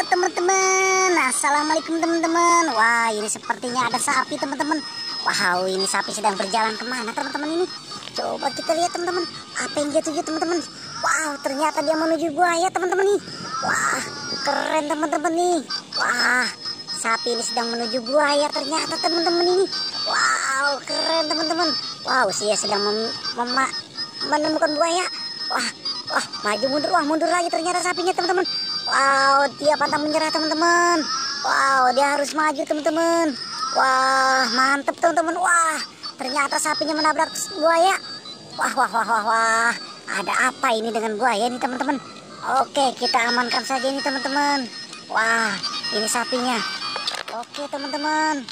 teman-teman, assalamualaikum teman-teman. Wah, ini sepertinya ada sapi teman-teman. Wow, ini sapi sedang berjalan kemana teman-teman ini? Coba kita lihat teman-teman, apa yang dia tuju teman-teman. Wow, ternyata dia menuju buaya teman-teman nih. Wah, keren teman-teman nih. Wah, sapi ini sedang menuju buaya ternyata teman-teman ini. Wow, keren teman-teman. Wow, dia sedang menemukan buaya. Wah, mundur lagi ternyata sapinya teman-teman. Wow, dia pantang menyerah teman-teman. Wow, dia harus maju teman-teman. Wah, mantep teman-teman. Wah, ternyata sapinya menabrak buaya. Wah. Ada apa ini dengan buaya ini teman-teman? Oke, kita amankan saja ini teman-teman. Wah, ini sapinya. Oke teman-teman,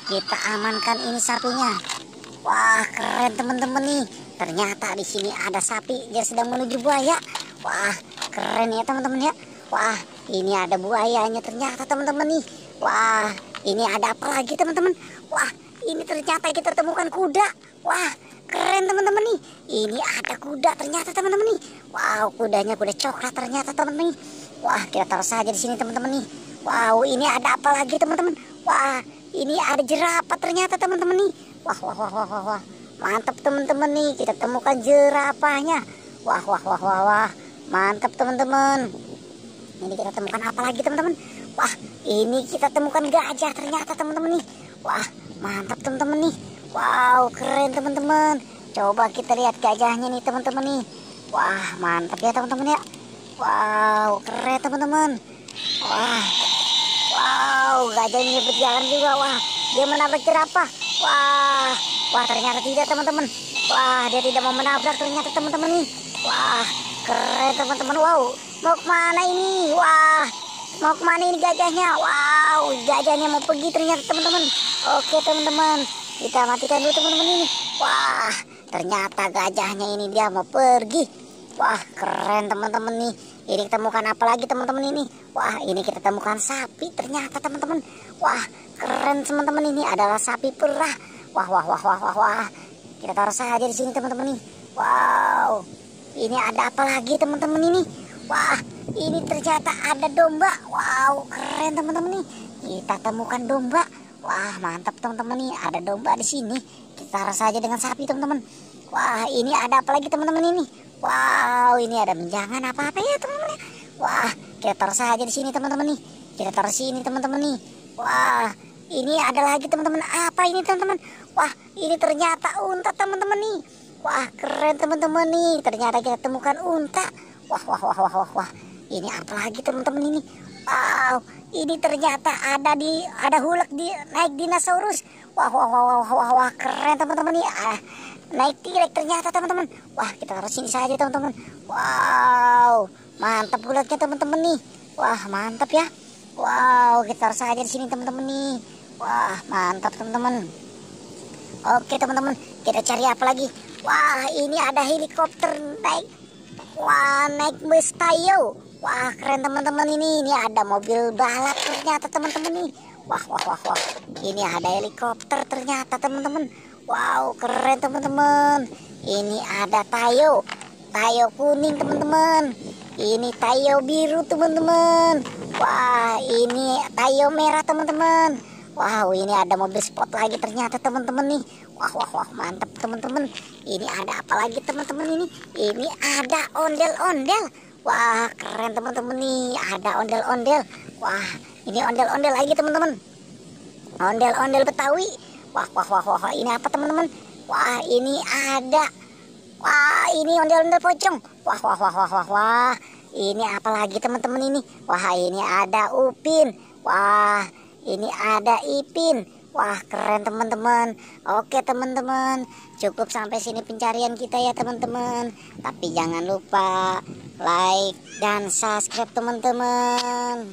kita amankan ini sapinya. Wah, keren teman-teman nih. Ternyata di sini ada sapi, dia sedang menuju buaya. Wah, keren ya teman-teman ya. Wah, ini ada buayanya ternyata teman-teman nih. Wah, ini ada apa lagi teman-teman? Wah, ini ternyata kita temukan kuda. Wah, keren teman-teman nih. Ini ada kuda ternyata teman-teman nih. Wow, kudanya kuda coklat ternyata teman-teman nih. Wah, kita taruh saja di sini teman-teman nih. Wow, ini ada apa lagi teman-teman? Wah, ini ada jerapah ternyata teman-teman nih. Wah. Mantap teman-teman nih, kita temukan jerapahnya. Wah. Mantap teman-teman. Ini kita temukan apa lagi teman-teman? Wah, ini kita temukan gajah ternyata teman-teman nih. Wah, mantap teman-teman nih. Wow, keren teman-teman. Coba kita lihat gajahnya nih teman-teman nih. Wah, mantap ya teman-teman ya. Wow, keren teman-teman. Wow, gajahnya berjalan juga. Wah, dia menabrak jerapah. Wah, ternyata tidak teman-teman. Wah, dia tidak mau menabrak ternyata teman-teman nih. Wah, keren teman-teman. Wow, mau kemana ini? Wah, mau kemana ini gajahnya? Wow, gajahnya mau pergi ternyata teman-teman. Oke teman-teman, kita matikan dulu teman-teman ini. Wah, ternyata gajahnya ini dia mau pergi. Wah, keren teman-teman nih. Ini kita temukan apa lagi teman-teman ini? Wah, ini kita temukan sapi ternyata teman-teman. Wah, keren teman-teman, ini adalah sapi perah. Wah. Kita taruh saja di sini teman-teman nih. Wow, ini ada apa lagi teman-teman ini? Wah, ini ternyata ada domba. Wow, keren teman-teman nih. Kita temukan domba. Wah, mantap teman-teman nih. Ada domba di sini. Kita taruh saja dengan sapi teman-teman. Wah, ini ada apa lagi teman-teman ini? Wow, ini ada menjangan apa-apa ya teman-teman. Wah, kita taruh saja di sini teman-teman nih. Kita taruh sini teman-teman nih. Wah, ini ada lagi teman-teman. Apa ini teman-teman? Wah, ini ternyata unta teman-teman nih. Wah, keren teman-teman nih. Ternyata kita temukan unta. Wah. Ini apa lagi teman-teman ini? Wow, ini ternyata ada hulek naik dinosaurus. Wah, keren teman-teman nih. Naik T-Rex ternyata teman-teman. Wah, kita taruh sini saja teman-teman. Wow, mantap huleknya teman-teman nih. Wah, mantap ya. Wow, kita taruh saja di sini teman-teman nih. Wah, mantap teman-teman. Oke teman-teman, kita cari apa lagi? Wah, ini ada helikopter naik bus Tayo. Wah, keren teman-teman ini. Ini ada mobil balap ternyata teman-teman nih. Wah. Ini ada helikopter ternyata teman-teman. Wow, keren teman-teman. Ini ada Tayo kuning teman-teman. Ini Tayo biru teman-teman. Wah, ini Tayo merah teman-teman. Wow, ini ada mobil sport lagi ternyata teman-teman nih. Wah, mantap teman-teman. Ini ada apa lagi teman-teman ini? Ini ada ondel-ondel. Wah, keren teman-teman nih. Ada ondel-ondel. Wah, ini ondel-ondel lagi teman-teman. Ondel-ondel Betawi. Wah, ini apa teman-teman? Wah, ini ada. Wah, ini ondel-ondel pocong. Wah. Ini apa lagi teman-teman ini? Wah, ini ada Upin. Wah, ini ada Ipin. Wah, keren teman-teman. Oke teman-teman, cukup sampai sini pencarian kita ya teman-teman. Tapi jangan lupa like dan subscribe teman-teman.